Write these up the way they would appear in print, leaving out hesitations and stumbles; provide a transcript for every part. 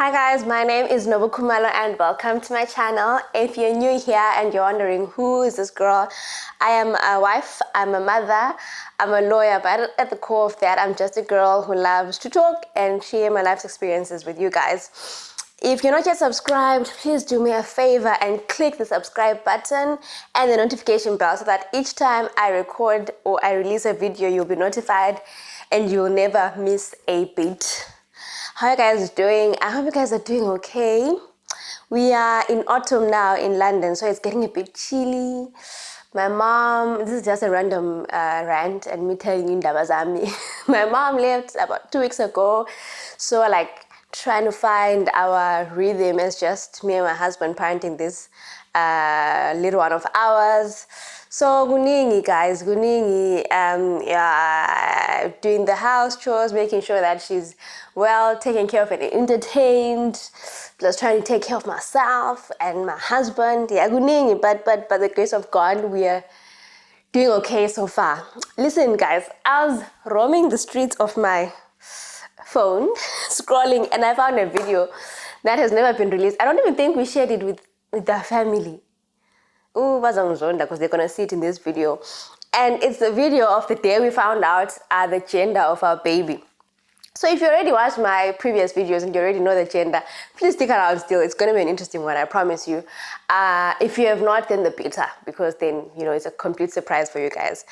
Hi guys, my name is Nobu Kumalo and welcome to my channel. If you're new here and you're wondering who is this girl, I am a wife, I'm a mother, I'm a lawyer, but at the core of that, I'm just a girl who loves to talk and share my life's experiences with you guys. If you're not yet subscribed, please do me a favor and click the subscribe button and the notification bell so that each time I record or I release a video, you'll be notified and you'll never miss a beat. How are you guys doing? I hope you guys are doing okay. We are in autumn now in London, so it's getting a bit chilly. My mom, this is just a random rant and me telling you Ndabazami. My mom left about 2 weeks ago, so like trying to find our rhythm as just me and my husband parenting this little one of ours. So guningi guys, guningi, doing the house chores, making sure that she's well taken care of and entertained, plus trying to take care of myself and my husband. Yeah, guningi, but by the grace of God, we are doing okay so far. Listen guys, I was roaming the streets of my phone, scrolling, and I found a video that has never been released. I don't even think we shared it with the family. Ooh, because they're gonna see it in this video. And it's the video of the day we found out the gender of our baby. So if you already watched my previous videos and you already know the gender, please stick around still. It's going to be an interesting one, I promise you. If you have not, then the better, because then, you know, it's a complete surprise for you guys.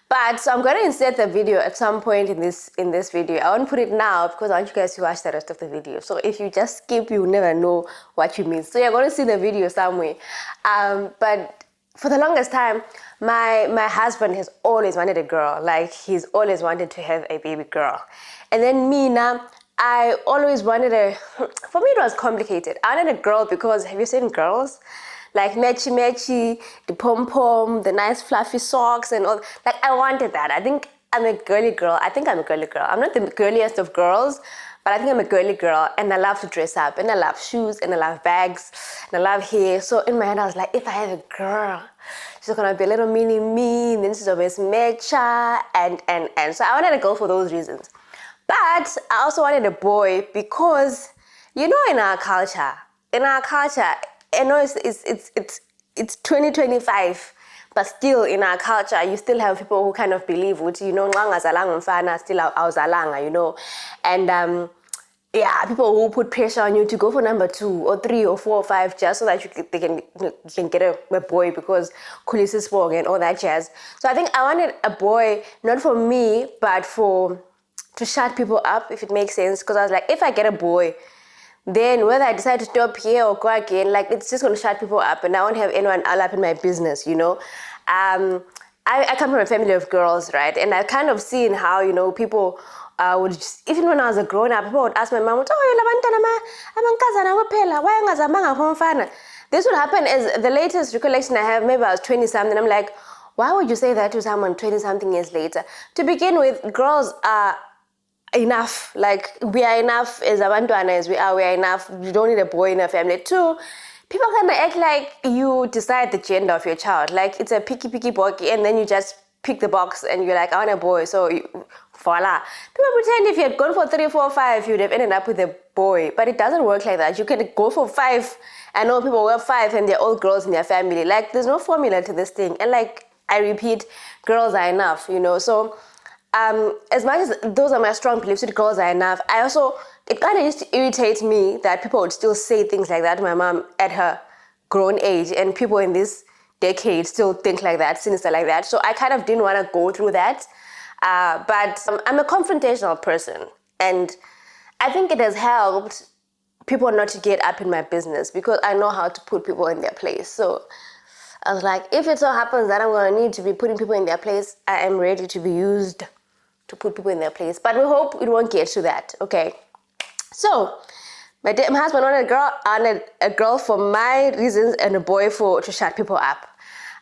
But so I'm going to insert the video at some point in this video. I won't put it now because I want you guys to watch the rest of the video. So if you just skip, you'll never know what you miss. So you're going to see the video somewhere. But for the longest time, my husband has always wanted a girl. Like, he's always wanted to have a baby girl. And then me now, I always wanted for me it was complicated. I wanted a girl because, have you seen girls? Like matchy matchy, the pom-pom, the nice fluffy socks and all. Like, I wanted that. I think I'm a girly girl. I'm not the girliest of girls, but I think I'm a girly girl, and I love to dress up, and I love shoes, and I love bags, and I love hair. So in my head, I was like, if I have a girl, she's gonna be a little mini me, and then she's always matcha, and. So I wanted a girl for those reasons. But I also wanted a boy because, you know, in our culture, I know it's 2025, but still in our culture, you still have people who kind of believe, which, you know, still awuzalanga, you know, and yeah, people who put pressure on you to go for number 2 or 3 or 4 or 5 just so that you can get a boy because kulisi spog and all that jazz. So I think I wanted a boy, not for me, but to shut people up, if it makes sense. Because I was like, if I get a boy, then whether I decide to stop here or go again, like, it's just going to shut people up and I won't have anyone all up in my business, you know. I come from a family of girls, right? And I've kind of seen how, you know, people would just, even when I was a grown-up, people would ask my mom, this would happen as the latest recollection I have, maybe I was 20-something. I'm like, why would you say that to someone 20-something years later? To begin with, girls are enough. Like, we are enough as abantwana as we are enough. You don't need a boy in a family. 2, people kind of act like you decide the gender of your child. Like, it's a picky box, and then you just pick the box and you're like, I want a boy, so voila. People pretend if you had gone for 3, 4, 5, you'd have ended up with a boy. But it doesn't work like that. You can go for 5. I know people who have 5 and they're all girls in their family. Like, there's no formula to this thing. And like, I repeat, girls are enough, you know. So as much as those are my strong beliefs that girls are enough, it kind of used to irritate me that people would still say things like that to my mom at her grown age, and people in this decade still think like that, sinister like that. So I kind of didn't want to go through that. But I'm a confrontational person, and I think it has helped people not to get up in my business because I know how to put people in their place. So I was like, if it so happens that I'm going to need to be putting people in their place, I am ready to be used to put people in their place. But we hope it won't get to that, okay? So my husband wanted a girl for my reasons and a boy to shut people up.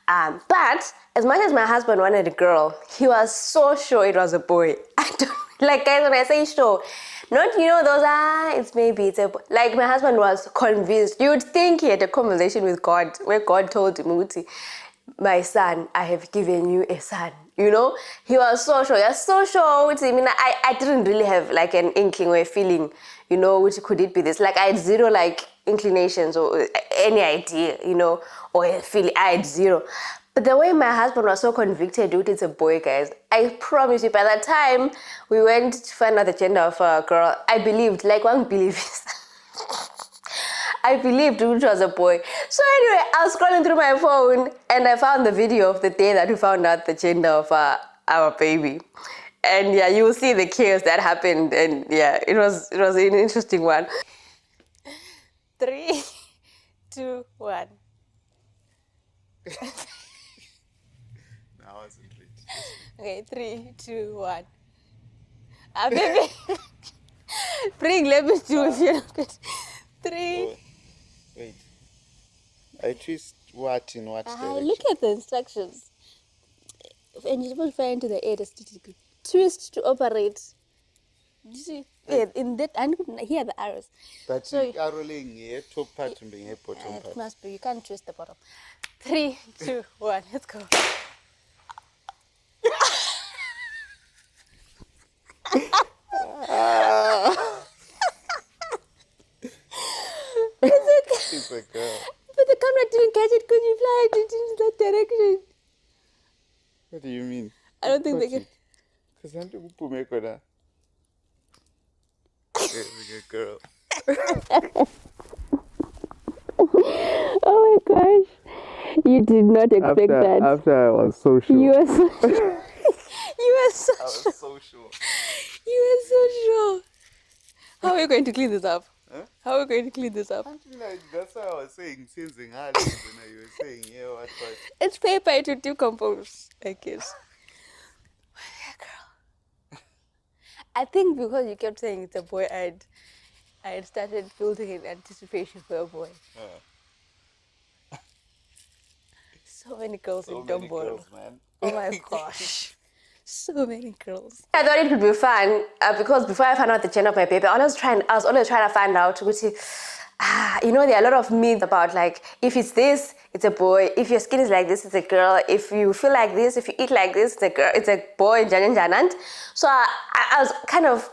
But as much as my husband wanted a girl, he was so sure it was a boy. I don't, like, guys, when I say sure, not, you know, it's a boy. Like, my husband was convinced. You would think he had a conversation with God where God told him, my son, I have given you a son. You know, he was so sure. You're so sure. I mean, I didn't really have like an inkling or a feeling, you know, which could it be this? Like I had zero like inclinations or any idea, you know, or a feeling. I had zero. But the way my husband was so convicted, dude, it's a boy, guys. I promise you, by that time we went to find out the gender of a girl, I believed, like one believes. I believed it was a boy. So anyway, I was scrolling through my phone and I found the video of the day that we found out the gender of our baby. And yeah, you will see the chaos that happened. And yeah, it was an interesting one. 3, 2, 1. No, I wasn't ready. Okay, 3, 2, 1. Baby. Bring, let me do it. 3. Oh, wait. I twist what in what direction? Look at the instructions. And you're supposed to fly into the air statistically. Twist to operate. You see? Yeah, in that, and here are the arrows. But So- you are rolling here, top part and being a bottom It part. must be. You can't twist the bottom. 3, 2, 1. Let's go. It's a girl. But the camera didn't catch it because you fly it into that direction. What do you mean? I don't think they can. Because I'm the people make it. A girl. Oh my gosh. You did not expect that. After I was so sure. You were so sure. You were so I sure. was so sure. You were so sure. How are you going to clean this up? Huh? How are we going to clean this up? Something like that's why I was saying sensing hard. And you were saying, yeah, what? It's paper, it will decompose, I guess. Girl. I think because you kept saying it's a boy, I had started building in anticipation for a boy. So many girls So in many Dumbledore. girls, man. Oh my gosh. So many girls. I thought it would be fun because before I found out the gender of my baby, I was always trying to find out, you know, there are a lot of myths about like, if it's this, it's a boy. If your skin is like this, it's a girl. If you feel like this, if you eat like this, it's a girl. It's a boy. Janant. So I was kind of,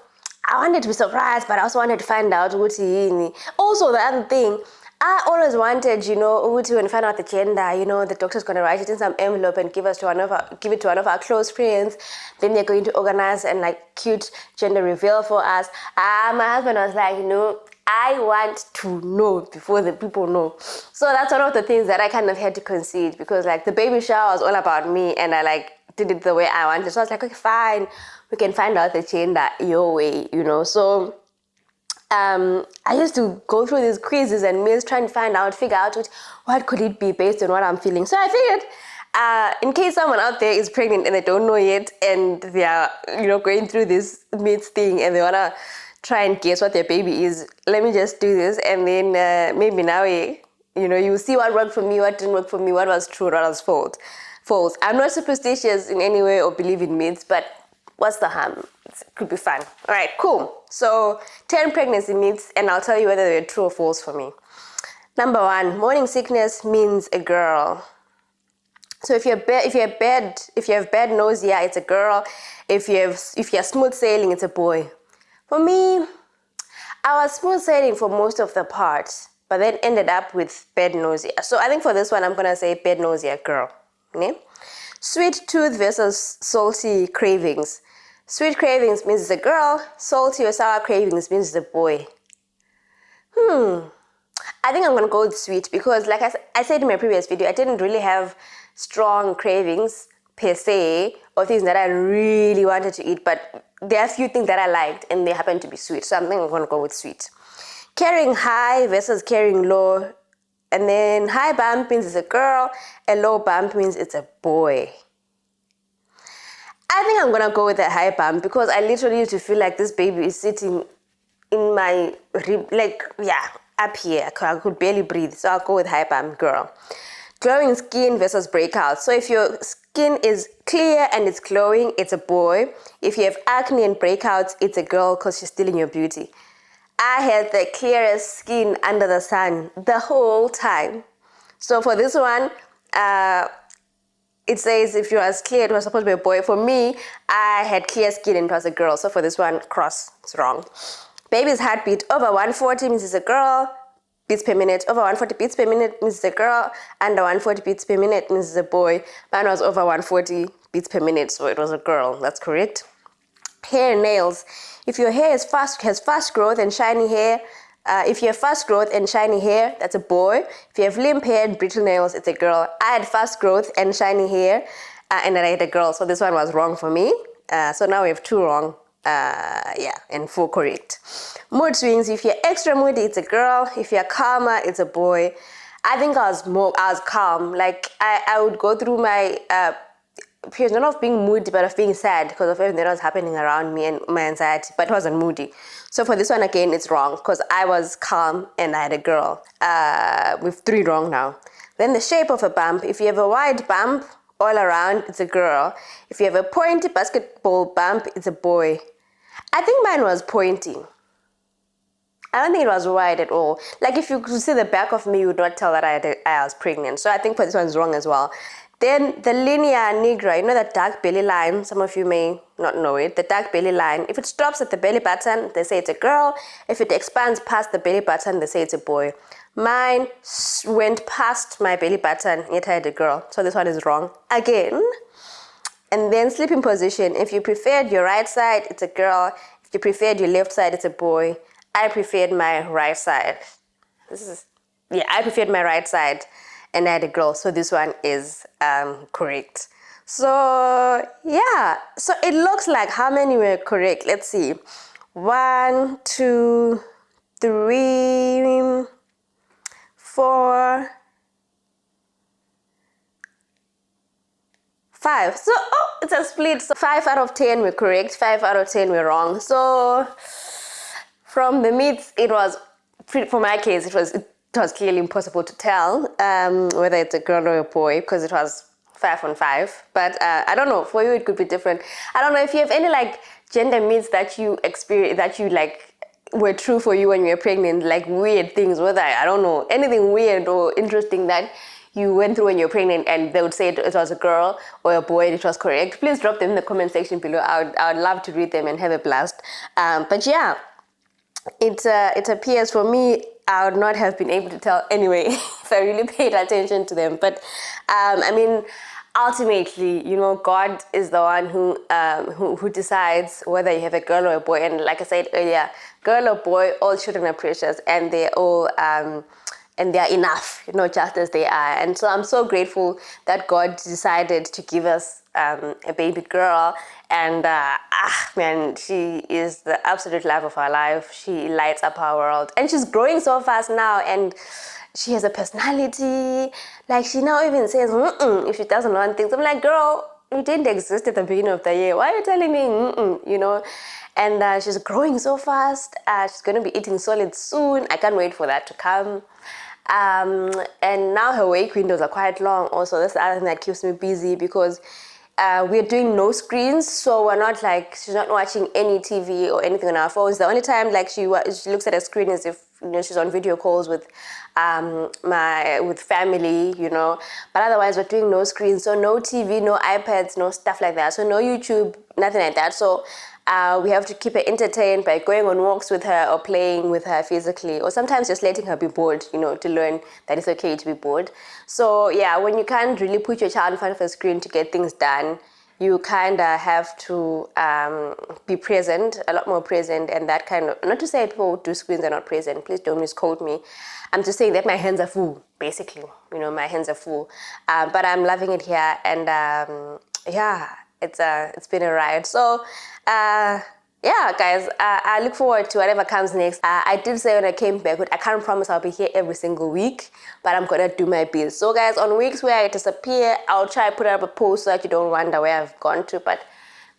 I wanted to be surprised, but I also wanted to find out. Also, the other thing, I always wanted, you know, when we find out the gender, you know, the doctor's going to write it in some envelope and give it to one of our close friends. Then they're going to organize and like cute gender reveal for us. My husband was like, you know, I want to know before the people know. So that's one of the things that I kind of had to concede because like the baby shower was all about me and I like did it the way I wanted. So I was like, okay, fine, we can find out the gender your way, you know. So I used to go through these quizzes and meals trying to figure out what could it be based on what I'm feeling. So I figured, in case someone out there is pregnant and they don't know yet and they are, you know, going through this myths thing and they want to try and guess what their baby is, let me just do this and then maybe now, you know, you see what worked for me, what didn't work for me, what was true, what was false. I'm not superstitious in any way or believe in myths, but what's the harm? It could be fun. All right, cool. So 10 pregnancy myths, and I'll tell you whether they're true or false for me. Number 1, morning sickness means a girl. So if you have bad nausea, it's a girl. If you're smooth sailing, it's a boy. For me, I was smooth sailing for most of the part, but then ended up with bad nausea. So I think for this one, I'm gonna say bad nausea, girl. Okay? Sweet tooth versus salty cravings. Sweet cravings means it's a girl. Salty or sour cravings means it's a boy. I think I'm going to go with sweet because like I said in my previous video, I didn't really have strong cravings per se or things that I really wanted to eat, but there are a few things that I liked and they happen to be sweet. So I think I'm going to go with sweet. Carrying high versus carrying low. And then high bump means it's a girl, a low bump means it's a boy. I think I'm gonna go with the high bump because I literally used to feel like this baby is sitting in my rib, like, yeah, up here. I could barely breathe, so I'll go with high bump, girl. Glowing skin versus breakouts. So if your skin is clear and it's glowing, it's a boy. If you have acne and breakouts, it's a girl because she's stealing your beauty. I had the clearest skin under the sun the whole time. So for this one, it says if you was clear, it was supposed to be a boy. For me, I had clear skin and it was a girl. So for this one, cross, it's wrong. Baby's heartbeat over 140 means it's a girl. Beats per minute. Over 140 beats per minute means it's a girl. Under 140 beats per minute means it's a boy. Mine was over 140 beats per minute, so it was a girl. That's correct. Hair and nails. If your hair is has fast growth and shiny hair, if you have fast growth and shiny hair, that's a boy. If you have limp hair and brittle nails, it's a girl. I had fast growth and shiny hair, and then I had a girl. So this one was wrong for me. So now we have 2 wrong, and 4 correct. Mood swings. If you're extra moody, it's a girl. If you're calmer, it's a boy. I think I was calm. Like I would go through my periods not of being moody, but of being sad because of everything that was happening around me and my anxiety. But it wasn't moody. So for this one again, it's wrong because I was calm and I had a girl. With 3 wrong now. Then the shape of a bump. If you have a wide bump all around, it's a girl. If you have a pointy basketball bump, it's a boy. I think mine was pointy. I don't think it was wide at all. Like if you could see the back of me, you would not tell that I was pregnant. So I think this one's wrong as well. Then the linea nigra, you know that dark belly line, some of you may not know it, the dark belly line. If it stops at the belly button, they say it's a girl. If it expands past the belly button, they say it's a boy. Mine went past my belly button, yet I had a girl. So this one is wrong again. And then sleeping position. If you preferred your right side, it's a girl. If you preferred your left side, it's a boy. I preferred my right side. I preferred my right side and I had a girl. So this one is correct. So yeah, so it looks like how many were correct? Let's see. 1, 2, 3, 4, 5. So, it's a split. So 5 out of 10 were correct, 5 out of 10 were wrong. So from the myths, it was, for my case, it was clearly impossible to tell whether it's a girl or a boy because it was 5 on 5. But I don't know, for you it could be different. I don't know if you have any like gender myths that you experience, that you like were true for you when you were pregnant, like weird things, whether, I don't know, anything weird or interesting that you went through when you were pregnant and they would say it was a girl or a boy and it was correct. Please drop them in the comment section below. I would love to read them and have a blast. But yeah, it appears for me I would not have been able to tell anyway if I really paid attention to them. But I mean, ultimately, you know, God is the one who decides whether you have a girl or a boy. And like I said earlier, girl or boy, all children are precious and they're all and they're enough, you know, just as they are. And so I'm so grateful that God decided to give us a baby girl. And man, she is the absolute love of our life. She lights up our world. And she's growing so fast now. And she has a personality. Like, she now even says, if she doesn't want things. I'm like, girl, you didn't exist at the beginning of the year. Why are you telling me, you know? And she's growing so fast. She's going to be eating solid soon. I can't wait for that to come. And now her wake windows are quite long also. That's the other thing that keeps me busy because we're doing no screens, so we're not like, she's not watching any TV or anything on our phones. The only time like she looks at a screen is if, you know, she's on video calls with with family, you know. But otherwise we're doing no screens, so no TV, no iPads, no stuff like that. So no YouTube, nothing like that. So we have to keep her entertained by going on walks with her or playing with her physically, or sometimes just letting her be bored, you know, to learn that it's okay to be bored. So yeah, when you can't really put your child in front of a screen to get things done, you kind of have to be present, a lot more present, and that kind of, not to say people who do screens are not present, please don't misquote me. I'm just saying that my hands are full, basically, you know, my hands are full. But I'm loving it here, and yeah, it's been a ride. So yeah, guys, I look forward to whatever comes next. I did say when I came back, I can't promise I'll be here every single week, but I'm gonna do my best. So guys, on weeks where I disappear, I'll try to put up a post so that you don't wonder where I've gone to, but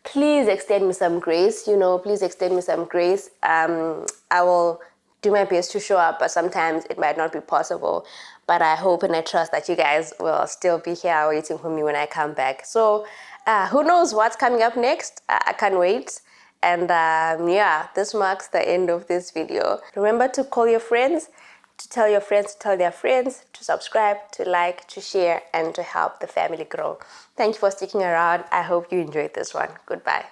please extend me some grace, you know, please extend me some grace. I will do my best to show up, but sometimes it might not be possible. But I hope and I trust that you guys will still be here waiting for me when I come back. So who knows what's coming up next? I can't wait. And yeah, this marks the end of this video. Remember to call your friends, to tell your friends, to tell their friends, to subscribe, to like, to share, and to help the family grow. Thank you for sticking around. I hope you enjoyed this one. Goodbye.